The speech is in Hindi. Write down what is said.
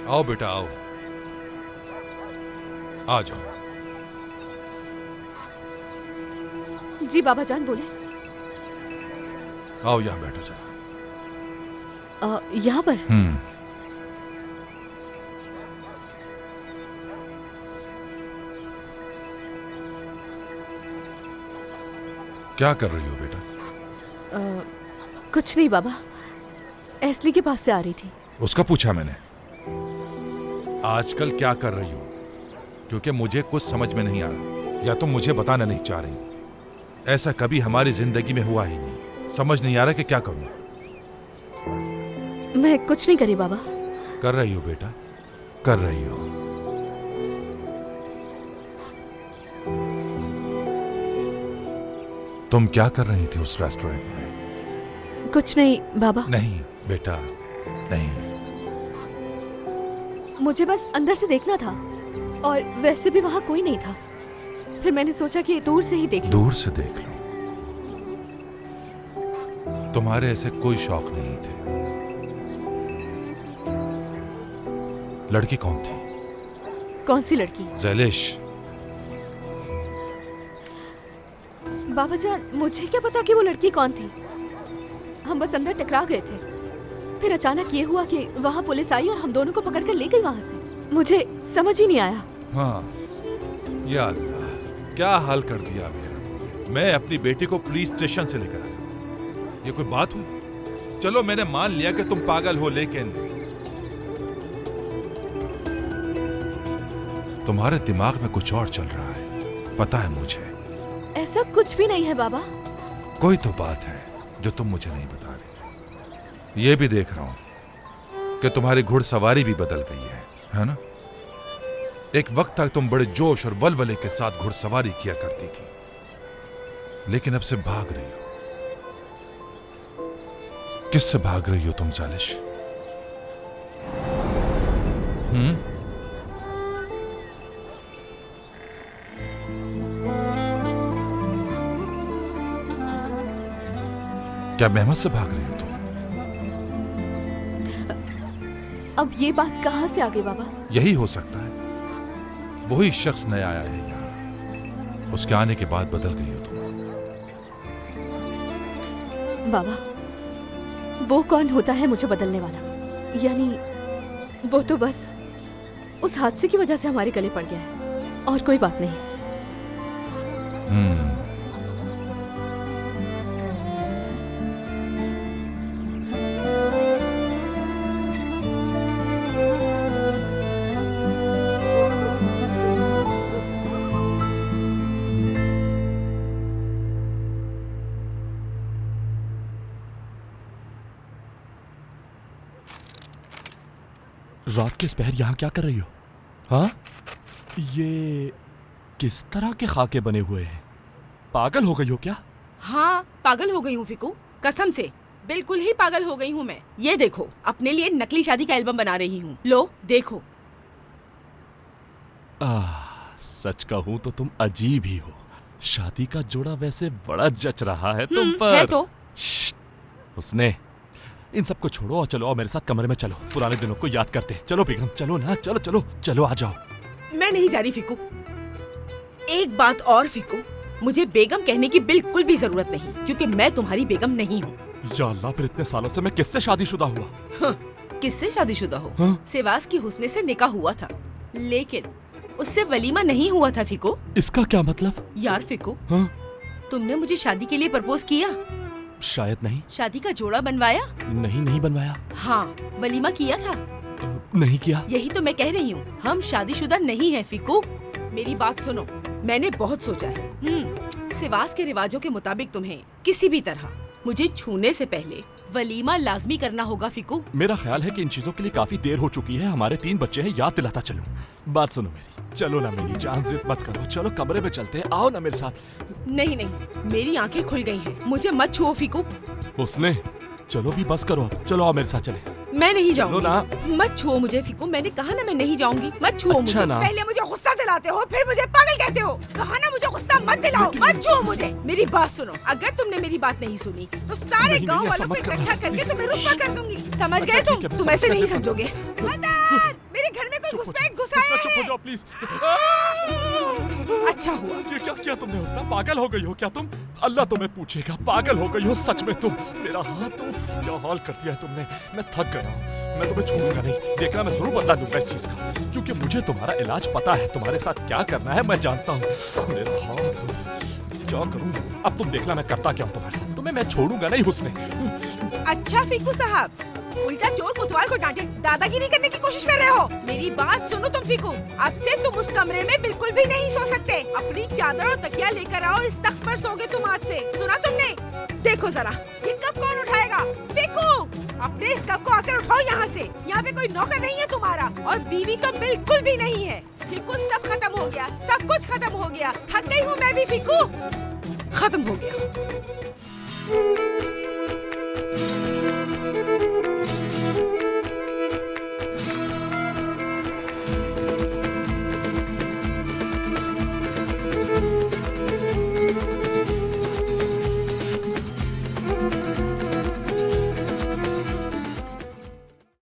आओ बेटा आओ, आ जाओ। जी बाबा जान बोले। आओ यहाँ बैठो चलो। यहाँ पर? क्या कर रही हो बेटा? कुछ नहीं बाबा, एस्ली के पास से आ रही थी। उसका पूछा मैंने आजकल क्या कर रही हो, क्योंकि मुझे कुछ समझ में नहीं आ रहा, या तो मुझे बताना नहीं चाह रही। ऐसा कभी हमारी जिंदगी में हुआ ही नहीं, समझ नहीं आ रहा कि क्या करूं। मैं कुछ नहीं करी बाबा। कर रही हो बेटा, कर रही हो। तुम क्या कर रही थी उस रेस्टोरेंट में? कुछ नहीं बाबा। नहीं बेटा नहीं, मुझे बस अंदर से देखना था और वैसे भी वहां कोई नहीं था। फिर मैंने सोचा कि दूर से ही देख लूं। दूर से देख लो। तुम्हारे ऐसे कोई शौक नहीं थे। लड़की कौन थी? कौन सी लड़की? ज़ैलिश। बाबा जान मुझे क्या पता कि वो लड़की कौन थी। हम बस अंदर टकरा गए थे। फिर अचानक ये हुआ कि वहाँ पुलिस आई और हम दोनों को पकड़ कर ले गई वहाँ से। मुझे समझ ही नहीं आया। हाँ, या अल्लाह, क्या हाल कर दिया मेरा तुमने। मैं अपनी बेटी को पुलिस स्टेशन से लेकर आया, ये कोई बात हुई? चलो मैंने मान लिया कि तुम पागल हो, लेकिन तुम्हारे दिमाग में कुछ और चल रहा है, पता है मुझे। ऐसा कुछ भी नहीं है बाबा। कोई तो बात है जो तुम मुझे नहीं बता रही। ये भी देख रहा हूं कि तुम्हारी घुड़सवारी भी बदल गई है ना? एक वक्त तक तुम बड़े जोश और वलवले के साथ घुड़सवारी किया करती थी, लेकिन अब से भाग रही हो। किससे भाग रही हो तुम ज़ालिश? क्या मेहमत से भाग रही हो तुम? अब ये बात कहाँ से आ गई बाबा? यही हो सकता है, वही शख्स नया आया है यहाँ, उसके आने के बाद बदल गई हो तुम। बाबा वो कौन होता है मुझे बदलने वाला? यानी वो तो बस उस हादसे की वजह से हमारे गले पड़ गया है, और कोई बात नहीं। रात के पहर यहाँ क्या कर रही हो? हाँ, ये किस तरह के खाके बने हुए हैं? पागल हो गई हो क्या? हाँ, पागल हो गई हूँ फिकू, कसम से बिल्कुल ही पागल हो गई हूँ मैं। ये देखो, अपने लिए नकली शादी का एल्बम बना रही हूँ। लो देखो। सच कहूँ तो तुम अजीब ही हो। शादी का जोड़ा वैसे बड़ा जच रहा है तुम पर। है तो। उसने इन सबको छोड़ो और चलो, और मेरे साथ कमरे में चलो, पुराने दिनों को याद करते। चलो बेगम, चलो ना, चलो चलो चलो, आ जाओ। मैं नहीं जा रही फिकू। एक बात और फिकू, मुझे बेगम कहने की बिल्कुल भी जरूरत नहीं, क्योंकि मैं तुम्हारी बेगम नहीं हूँ। या अल्लाह, फिर इतने सालों से मैं किससे शादीशुदा हुआ? किससे शादीशुदा हो? हाँ? सेवास की हुस्ने से निकाह हुआ था, लेकिन उससे वलीमा नहीं हुआ था फिकू। इसका क्या मतलब? यार फिकू, हाँ? तुमने मुझे शादी के लिए प्रपोज किया? शायद नहीं। शादी का जोड़ा बनवाया? नहीं बनवाया। हाँ, वलीमा किया था? नहीं किया। यही तो मैं कह रही हूँ, हम शादीशुदा नहीं हैं फिकू। मेरी बात सुनो, मैंने बहुत सोचा है। सिवास के रिवाजों के मुताबिक तुम्हें किसी भी तरह मुझे छूने से पहले वलीमा लाजमी करना होगा फिकू। मेरा ख्याल है कि इन चीजों के लिए काफी देर हो चुकी है। हमारे 3 बच्चे हैं, याद दिलाता चलूं। बात सुनो मेरी, चलो ना मेरी जान, जिद मत करो, चलो कमरे में चलते हैं, आओ ना मेरे साथ। नहीं, मेरी आंखें खुल गई हैं, मुझे मत छुओ फिकू। उसने चलो भी बस करो, चलो आओ मेरे साथ चले। मैं नहीं जाऊंगी। ना, मत छुओ मुझे फिकू, मैंने कहा ना मैं नहीं जाऊंगी। मत छुओ मुझे। ना। पहले मुझे गुस्सा दिलाते हो, फिर मुझे पागल कहते हो। कहा ना मुझे गुस्सा मत दिलाओ, मत छुओ मुझे। मेरी बात सुनो, अगर तुमने मेरी बात नहीं सुनी तो सारे गांव वालों को इकट्ठा करके तुम्हें रुस्वा कर दूंगी। समझ गए तुम ऐसे नहीं समझोगे। मदद, मेरी कोई चुप हो घुसपैठ जाओ, घुसाया हुस्ना, चुप हो है। जाओ प्लीज। अच्छा हुआ। ये क्या किया तुमने हुस्ना? पागल हो गई हो क्या तुम? अल्लाह तुम्हें पूछेगा, पागल हो गई हो सच में तुम? मेरा हाथ उफ, क्या हाल कर दिया है तुमने। मैं थक गया हूँ, मैं तुम्हें छोड़ूंगा नहीं। देखना मैं जरूर बता दूंगा इस चीज का, क्योंकि मुझे तुम्हारा इलाज पता है, तुम्हारे साथ क्या करना है मैं जानता हूँ। मेरा हाथ क्या करूँ अब, तुम देखना मैं करता क्या हूँ तुम्हारे साथ। तुम्हें मैं छोड़ूंगा नहीं हुस्ने। अच्छा फिकू साहब, उल्टा चोर कोतवाल को डांटे दादागिरी करने की कोशिश कर रहे हो। मेरी बात सुनो तुम फिकू, अब से तुम उस कमरे में बिल्कुल भी नहीं सो सकते। अपनी चादर और तकिया लेकर आओ, इस तख्त पर सोगे तुम आज से। सुना तुमने? देखो जरा ये कप कौन उठाएगा? फिकू, अपने इस कप को आकर उठाओ यहाँ से। यहाँ पे कोई नौकर नहीं है तुम्हारा, और बीवी तो बिल्कुल भी नहीं है। फिकू सब खत्म हो गया, सब कुछ खत्म हो गया। थक गई हूँ मैं भी फिकू, खत्म हो गया।